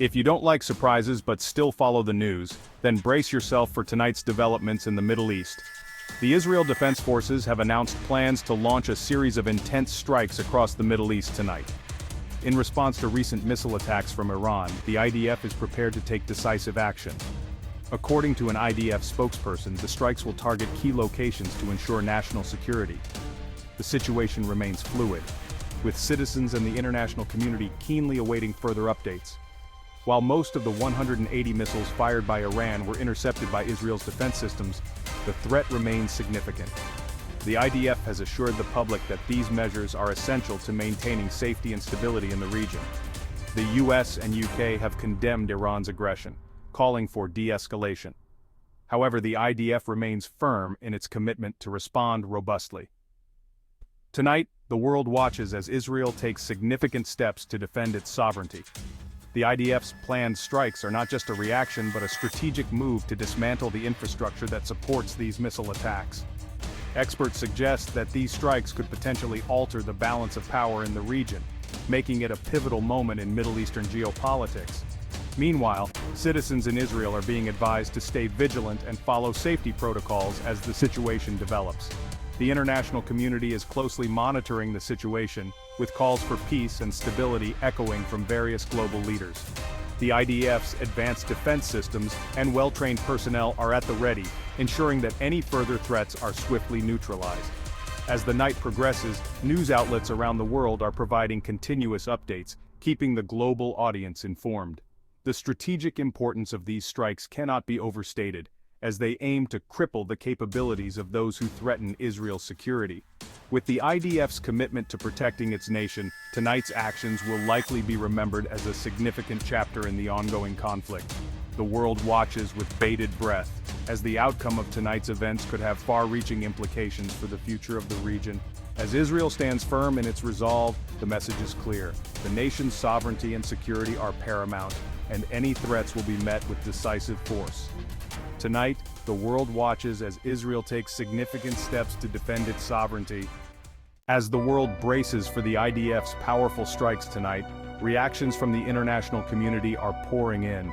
If you don't like surprises but still follow the news, then brace yourself for tonight's developments in the Middle East. The Israel Defense Forces have announced plans to launch a series of intense strikes across the Middle East tonight. In response to recent missile attacks from Iran, the IDF is prepared to take decisive action. According to an IDF spokesperson, the strikes will target key locations to ensure national security. The situation remains fluid, with citizens and the international community keenly awaiting further updates. While most of the 180 missiles fired by Iran were intercepted by Israel's defense systems, the threat remains significant. The IDF has assured the public that these measures are essential to maintaining safety and stability in the region. The US and UK have condemned Iran's aggression, calling for de-escalation. However, the IDF remains firm in its commitment to respond robustly. Tonight, the world watches as Israel takes significant steps to defend its sovereignty. The IDF's planned strikes are not just a reaction but a strategic move to dismantle the infrastructure that supports these missile attacks. Experts suggest that these strikes could potentially alter the balance of power in the region, making it a pivotal moment in Middle Eastern geopolitics. Meanwhile, citizens in Israel are being advised to stay vigilant and follow safety protocols as the situation develops. The international community is closely monitoring the situation, with calls for peace and stability echoing from various global leaders. The IDF's advanced defense systems and well-trained personnel are at the ready, ensuring that any further threats are swiftly neutralized. As the night progresses, news outlets around the world are providing continuous updates, keeping the global audience informed. The strategic importance of these strikes cannot be overstated, as they aim to cripple the capabilities of those who threaten Israel's security. With the IDF's commitment to protecting its nation, tonight's actions will likely be remembered as a significant chapter in the ongoing conflict. The world watches with bated breath, as the outcome of tonight's events could have far-reaching implications for the future of the region. As Israel stands firm in its resolve, the message is clear. The nation's sovereignty and security are paramount, and any threats will be met with decisive force. Tonight, the world watches as Israel takes significant steps to defend its sovereignty. As the world braces for the IDF's powerful strikes tonight, reactions from the international community are pouring in.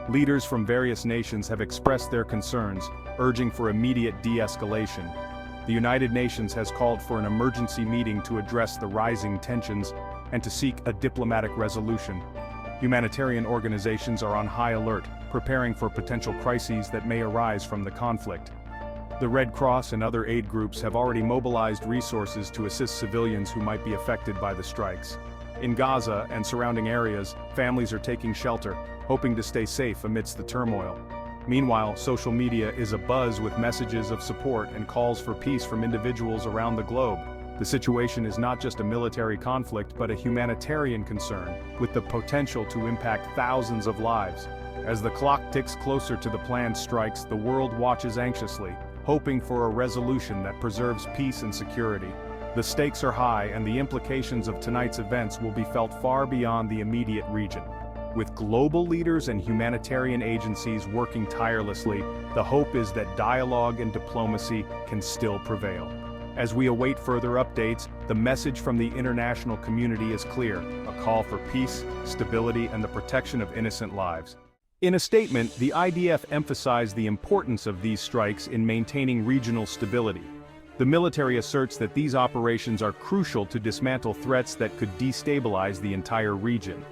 Leaders from various nations have expressed their concerns, urging for immediate de-escalation. The United Nations has called for an emergency meeting to address the rising tensions and to seek a diplomatic resolution. Humanitarian organizations are on high alert, preparing for potential crises that may arise from the conflict. The Red Cross and other aid groups have already mobilized resources to assist civilians who might be affected by the strikes. In Gaza and surrounding areas, families are taking shelter, hoping to stay safe amidst the turmoil. Meanwhile, social media is abuzz with messages of support and calls for peace from individuals around the globe. The situation is not just a military conflict but a humanitarian concern, with the potential to impact thousands of lives. As the clock ticks closer to the planned strikes, the world watches anxiously, hoping for a resolution that preserves peace and security. The stakes are high, and the implications of tonight's events will be felt far beyond the immediate region. With global leaders and humanitarian agencies working tirelessly, the hope is that dialogue and diplomacy can still prevail. As we await further updates, the message from the international community is clear: a call for peace, stability, and the protection of innocent lives. In a statement, the IDF emphasized the importance of these strikes in maintaining regional stability. The military asserts that these operations are crucial to dismantle threats that could destabilize the entire region.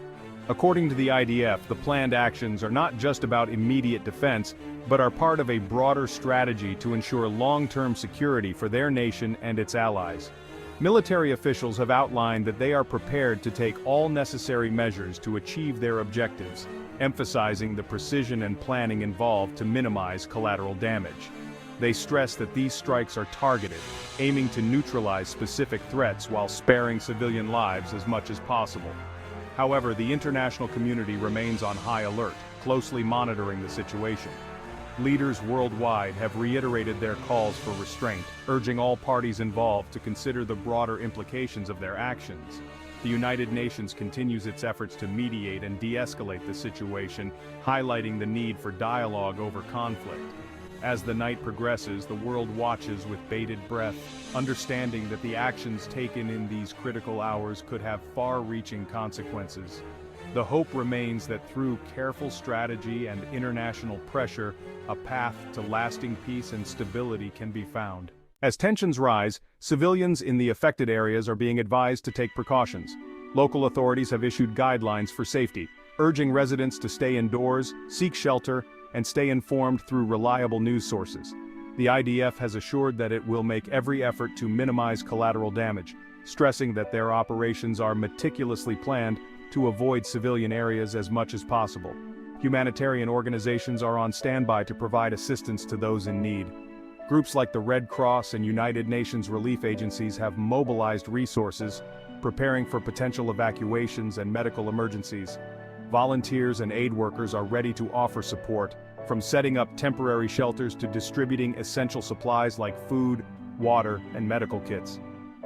According to the IDF, the planned actions are not just about immediate defense, but are part of a broader strategy to ensure long-term security for their nation and its allies. Military officials have outlined that they are prepared to take all necessary measures to achieve their objectives, emphasizing the precision and planning involved to minimize collateral damage. They stress that these strikes are targeted, aiming to neutralize specific threats while sparing civilian lives as much as possible. However, the international community remains on high alert, closely monitoring the situation. Leaders worldwide have reiterated their calls for restraint, urging all parties involved to consider the broader implications of their actions. The United Nations continues its efforts to mediate and de-escalate the situation, highlighting the need for dialogue over conflict. As the night progresses, the world watches with bated breath, understanding that the actions taken in these critical hours could have far-reaching consequences. The hope remains that through careful strategy and international pressure, a path to lasting peace and stability can be found. As tensions rise, civilians in the affected areas are being advised to take precautions. Local authorities have issued guidelines for safety, urging residents to stay indoors, seek shelter, and stay informed through reliable news sources. The IDF has assured that it will make every effort to minimize collateral damage, stressing that their operations are meticulously planned to avoid civilian areas as much as possible. Humanitarian organizations are on standby to provide assistance to those in need. Groups like the Red Cross and United Nations relief agencies have mobilized resources, preparing for potential evacuations and medical emergencies. Volunteers and aid workers are ready to offer support, from setting up temporary shelters to distributing essential supplies like food, water, and medical kits.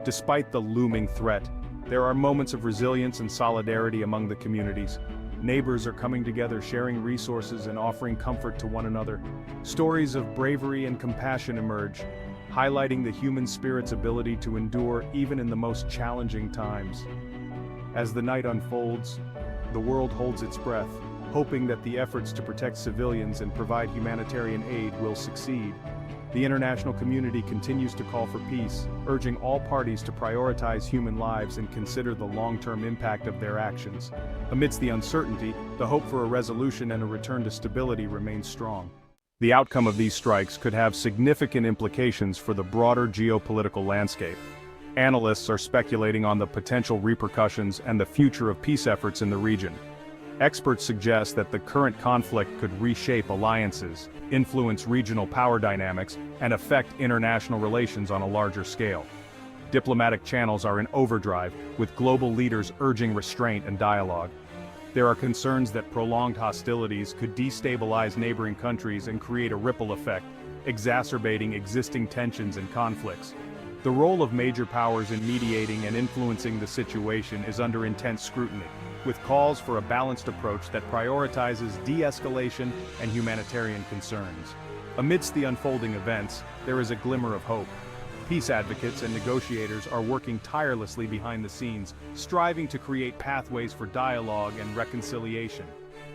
Despite the looming threat, there are moments of resilience and solidarity among the communities. Neighbors are coming together, sharing resources and offering comfort to one another. Stories of bravery and compassion emerge, highlighting the human spirit's ability to endure even in the most challenging times. As the night unfolds, the world holds its breath, hoping that the efforts to protect civilians and provide humanitarian aid will succeed. The international community continues to call for peace, urging all parties to prioritize human lives and consider the long-term impact of their actions. Amidst the uncertainty, the hope for a resolution and a return to stability remains strong. The outcome of these strikes could have significant implications for the broader geopolitical landscape. Analysts are speculating on the potential repercussions and the future of peace efforts in the region. Experts suggest that the current conflict could reshape alliances, influence regional power dynamics, and affect international relations on a larger scale. Diplomatic channels are in overdrive, with global leaders urging restraint and dialogue. There are concerns that prolonged hostilities could destabilize neighboring countries and create a ripple effect, exacerbating existing tensions and conflicts. The role of major powers in mediating and influencing the situation is under intense scrutiny, with calls for a balanced approach that prioritizes de-escalation and humanitarian concerns. Amidst the unfolding events, there is a glimmer of hope. Peace advocates and negotiators are working tirelessly behind the scenes, striving to create pathways for dialogue and reconciliation.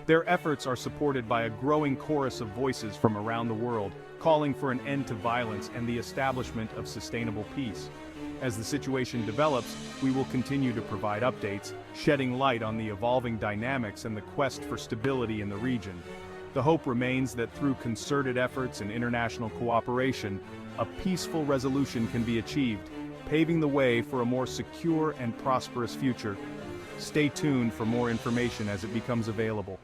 Their efforts are supported by a growing chorus of voices from around the world, calling for an end to violence and the establishment of sustainable peace. As the situation develops, we will continue to provide updates, shedding light on the evolving dynamics and the quest for stability in the region. The hope remains that through concerted efforts and international cooperation, a peaceful resolution can be achieved, paving the way for a more secure and prosperous future. Stay tuned for more information as it becomes available.